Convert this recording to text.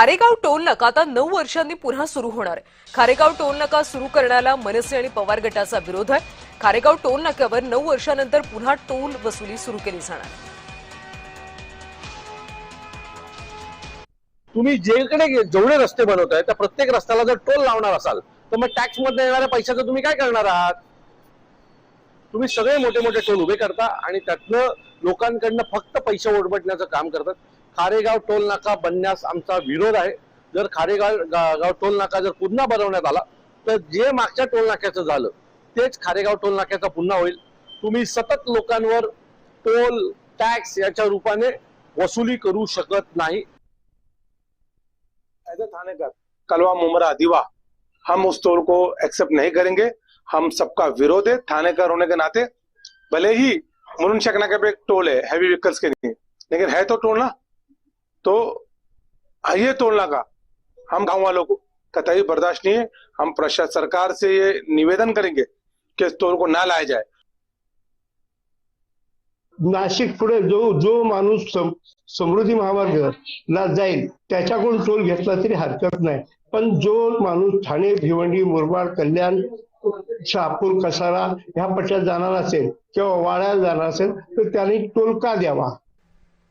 Kharegaon toll नाका आता 9 वर्षांनी पुन्हा सुरू होणार आहे। खारेगाव टोल नाका सुरू करण्याला मनसे आणि पवार गटाचा विरोध आहे। खारेगाव टोल नाक्यावर 9 वर्षांनंतर पुन्हा टोल वसुली सुरू केली जाणार। तुम्ही जेवढे रस्ते बनवताय त्या प्रत्येक रस्त्याला जर टोल लावणार असाल तर मग टॅक्स मध्ये येणाऱ्या पैशाचं तुम्ही काय करणार आहात? तुम्ही सगळे मोठे मोठे टोल उभे करता आणि त्यातनं लोकांकडनं फक्त पैसे ओरबटण्याचं काम करतात। खारेगाव टोल नाका बनण्यास आमचा विरोध आहे। जर खारेगाव टोल नाका जर पुन्हा बनवण्यात आला तर जे मागच्या टोल नाक्याचं झालं तेच खारेगाव टोल नाक्याचा पुन्हा होईल। तुम्ही सतत लोकांवर टोल टॅक्स याच्या रूपाने वसुली करू शकत नाही। एज ए थानेदार कलवा मुमरा दिवा हम उस टोल को एक्सेप्ट नहीं करेंगे। हम सबका विरोध है थानेदार होने के नाते। भले ही मुरुन शेख नाके पे एक टोल है हैवी व्हीकल्स के लिए, लेकिन है तो टोल ना, तो ये टोल नाका हम गांव वालों को कतई बर्दाश्त नहीं है। हम प्रशासन सरकार से ये निवेदन करेंगे कि इस टोल को ना लाया जाए। नाशिक पुढे जो माणूस समृद्धी महामार्गाला जाईल त्याच्याकडून टोल घेतला तरी हरकत नाही, पण जो माणूस ठाणे भिवंडी मुरबाड कल्याण शहापूर कसारा ह्या पट्ट्यात जाणार असेल किंवा वाड्याला जाणार असेल तर त्यांनी टोल का द्यावा?